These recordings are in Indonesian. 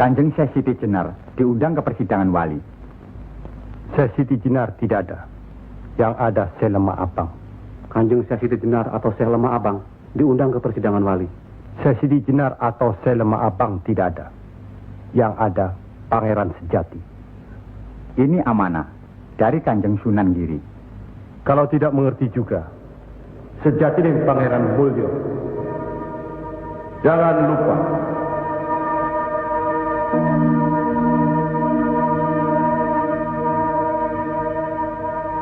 Kanjeng Syekh Siti Jenar diundang ke persidangan wali. Syekh Siti Jenar tidak ada. Yang ada Syekh Lemah Abang. Kanjeng Syekh Siti Jenar atau Syekh Lemah Abang diundang ke persidangan wali. Syekh Siti Jenar atau Syekh Lemah Abang tidak ada. Yang ada Pangeran Sejati. Ini amanah dari Kanjeng Sunan Giri. Kalau tidak mengerti juga, Sejati dan Pangeran Mulyo. Jangan lupa.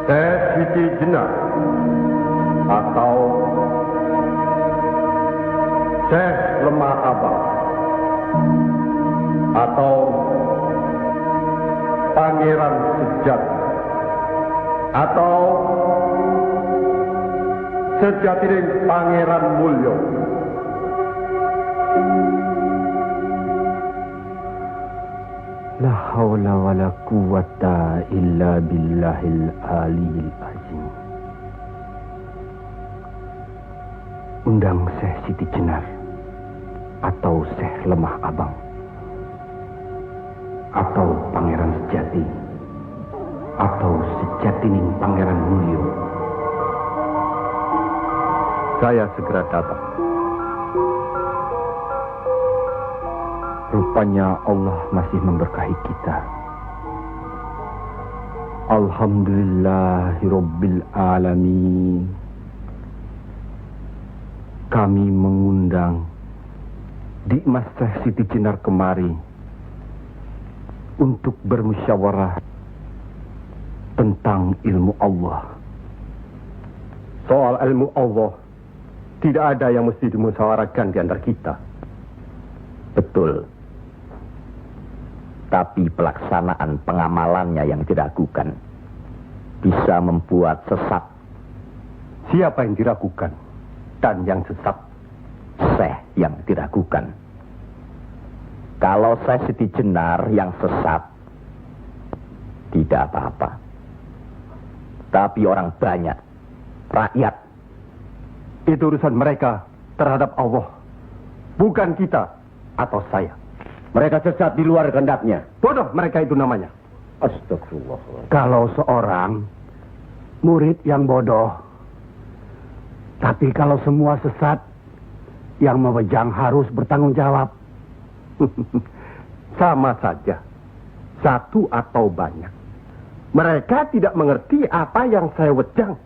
Syekh Siti Jenar atau Syekh Lemah Abang atau Pangeran Sejati atau Sejati dan Pangeran Mulyo. La haula wa la quwata illa billahil aliyil azim. Undang Syekh Siti Jenar atau Syekh Lemah Abang atau Pangeran Sejati atau Sejatining Pangeran Mulyo. Saya segera datang. Rupanya Allah masih memberkahi kita. Alhamdulillahirabbil alamin. Kami mengundang Dimas Syekh Siti Jenar kemari untuk bermusyawarah tentang ilmu Allah. Soal ilmu Allah, tidak ada yang mesti dimusyawarahkan di antara kita. Betul. Tapi pelaksanaan pengamalannya yang diragukan bisa membuat sesat. Siapa yang diragukan dan yang sesat? Syekh yang diragukan. Kalau Syekh Siti Jenar yang sesat, tidak apa-apa. Tapi orang banyak, rakyat, itu urusan mereka terhadap Allah, bukan kita atau saya. Mereka sesat di luar kehendaknya. Bodoh mereka itu namanya. Astagfirullah. Kalau seorang murid yang bodoh, tapi kalau semua sesat, yang memegang harus bertanggung jawab. Sama saja, satu atau banyak. Mereka tidak mengerti apa yang saya wejang.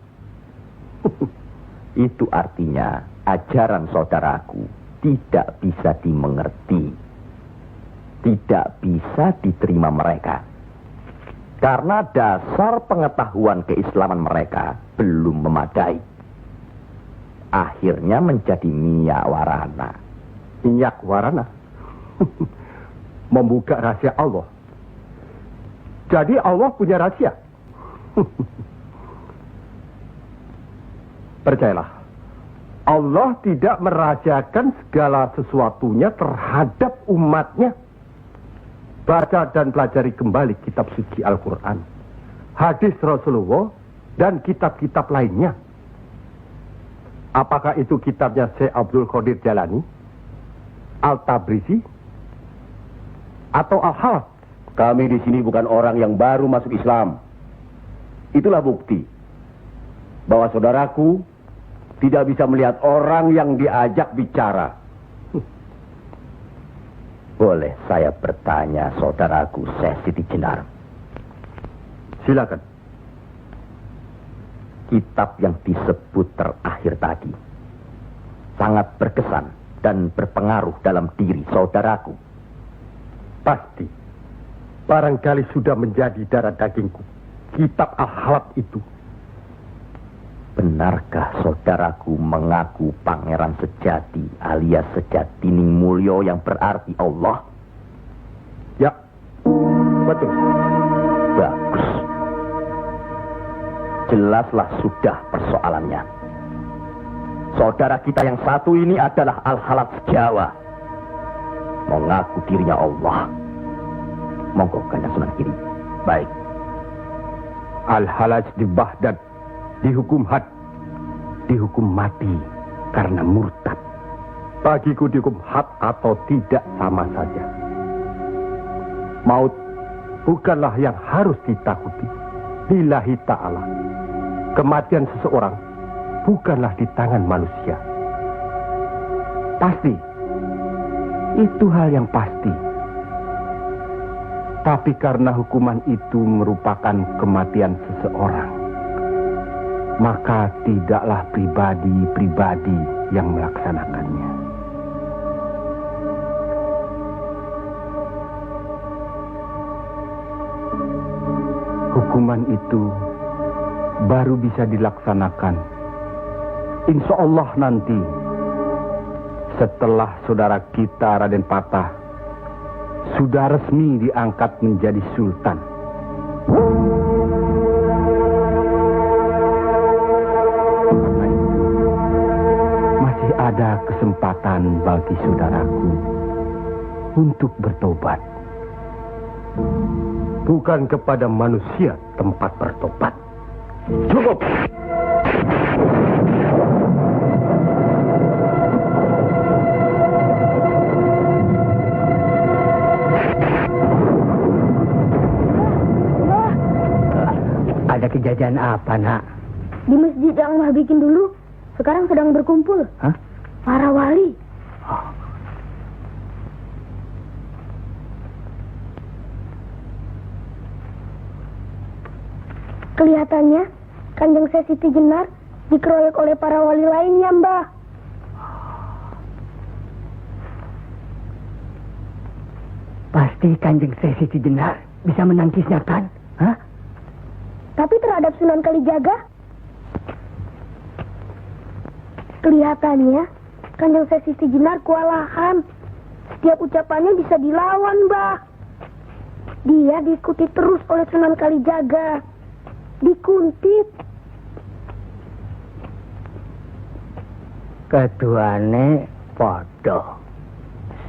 Itu artinya ajaran saudaraku tidak bisa dimengerti. Tidak bisa diterima mereka. Karena dasar pengetahuan keislaman mereka belum memadai. Akhirnya menjadi minyak warana. Minyak warana? Membuka rahasia Allah. Jadi Allah punya rahasia. Percayalah, Allah tidak merahasiakan segala sesuatunya terhadap umatnya. Baca dan pelajari kembali kitab suci Al-Quran, hadis Rasulullah, dan kitab-kitab lainnya. Apakah itu kitabnya Syekh Abdul Qadir Jalani, Al-Tabrisi, atau Al-Halaf? Kami di sini bukan orang yang baru masuk Islam. Itulah bukti bahwa saudaraku tidak bisa melihat orang yang diajak bicara. Boleh saya bertanya, saudaraku Syekh Siti Jenar? Silakan. Kitab yang disebut terakhir tadi sangat berkesan dan berpengaruh dalam diri saudaraku. Pasti. Barangkali sudah menjadi darah dagingku. Kitab Al-Halaf itu. Benarkah saudaraku mengaku Pangeran Sejati alias Sejatining Mulyo yang berarti Allah? Ya, betul. Bagus. Jelaslah sudah persoalannya. Saudara kita yang satu ini adalah Al-Halaf Jawa. Mengaku dirinya Allah. Monggo Kanjeng Sunan Giri. Baik. Al-Halaj di Baghdad dihukum had, dihukum mati karena murtad. Bagiku dihukum had atau tidak sama saja. Maut bukanlah yang harus ditakuti. Lillahi ta'ala. Kematian seseorang bukanlah di tangan manusia. Pasti. Itu hal yang pasti. Tapi karena hukuman itu merupakan kematian seseorang, maka tidaklah pribadi-pribadi yang melaksanakannya. Hukuman itu baru bisa dilaksanakan, insya Allah nanti, setelah saudara kita Raden Patah sudah resmi diangkat menjadi sultan. Karena itu, masih ada kesempatan bagi saudaraku untuk bertobat. Bukan kepada manusia tempat bertobat. Cukup! Ada kejadian apa, nak? Di masjid yang Mbah bikin dulu, sekarang sedang berkumpul. Hah? Para wali. Kelihatannya, Kanjeng Siti Jenar dikeroyok oleh para wali lainnya, Mbah. Pasti Kanjeng Siti Jenar bisa menangkisnya, kan? Hah? Tapi terhadap Sunan Kalijaga, kelihatannya Kanjeng Siti Jenar kewalahan. Setiap ucapannya bisa dilawan, Mbah. Dia diikuti terus oleh Sunan Kalijaga. Dikuntit. Keduane podo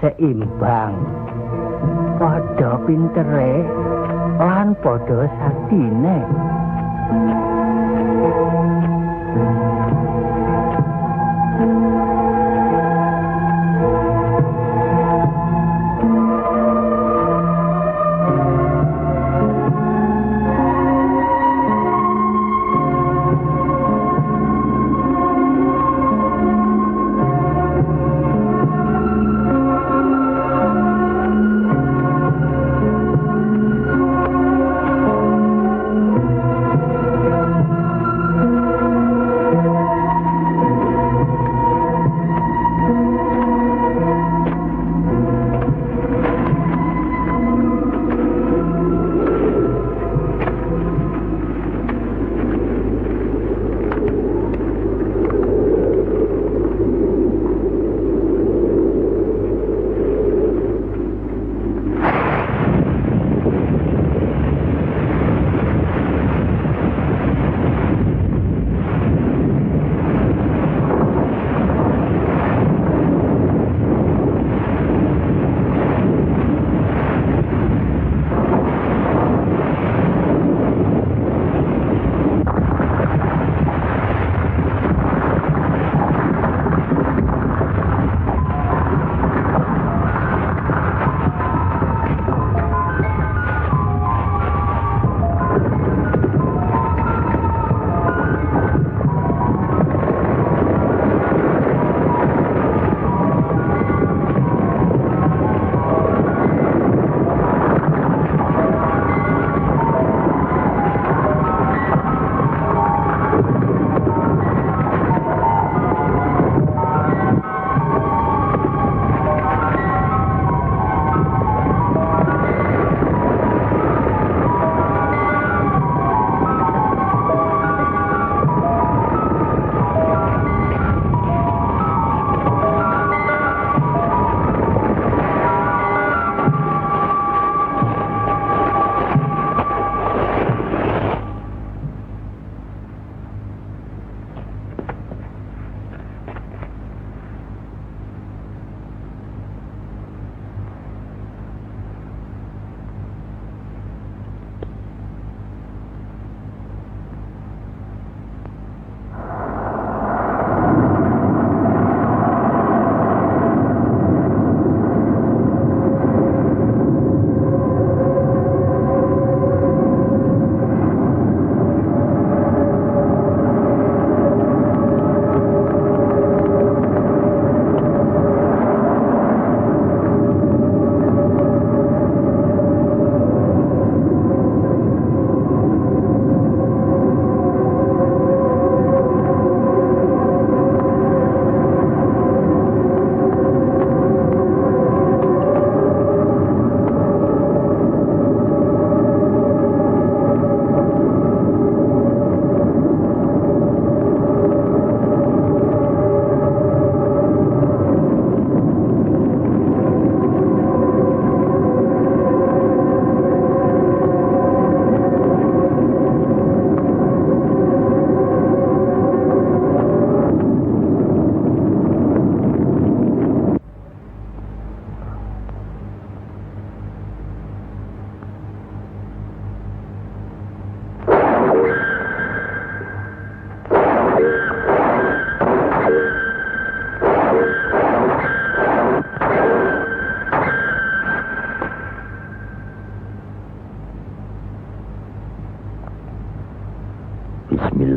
seimbang, podo pintere lan podo saktine.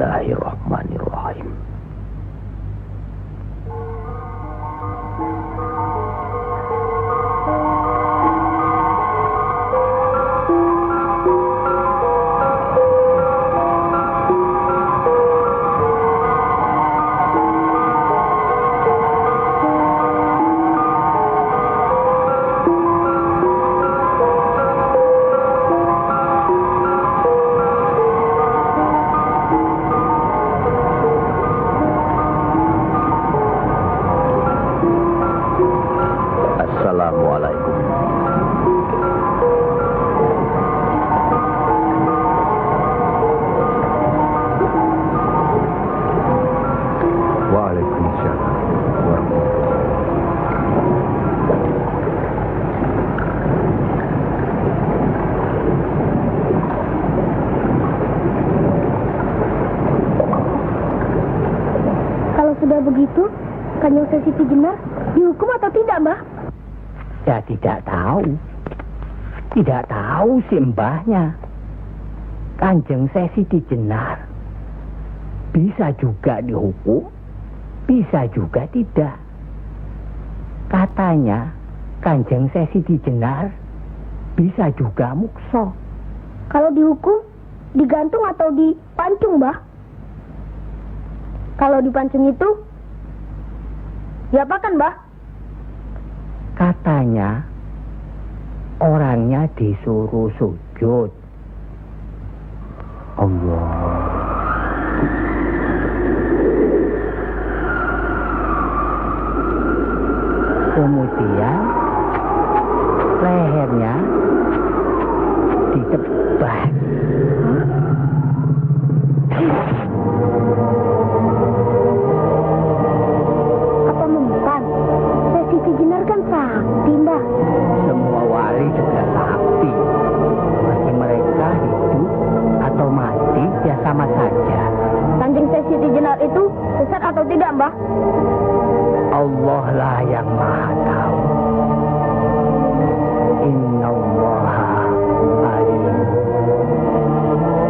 Bismillahirrahmanirrahim. Assalamualaikum. Waalaikumsalam warahmatullahi. Kalau sudah begitu, Kanjeng Sesiti Jenar dihukum atau tidak, Mbah? Ya tidak tahu. Tidak tahu si mbahnya. Kanjeng Sesiti Jenar bisa juga dihukum, bisa juga tidak. Katanya Kanjeng Sesiti Jenar bisa juga mukso. Kalau dihukum, digantung atau dipancung, Mbah? Kalau dipancung itu, diapakan, Mbah? Katanya orangnya disuruh sujud. Allah. Kemudian lehernya ditebas. Apa membukan? Sesiti Jenar kan sakti, Mbah. Semua wali juga sakti. Bagi mereka hidup atau mati ya sama saja. Kanjeng Sesiti Jenar itu sesat atau tidak, Mbah? Allah lah yang maha tahu. Inna allaha alim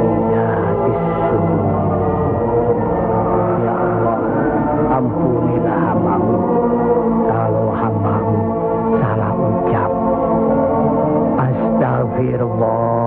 bidatis sudur. Ya Allah, ampunilah hambamu kalau hambamu salah ucap. Astagfirullah.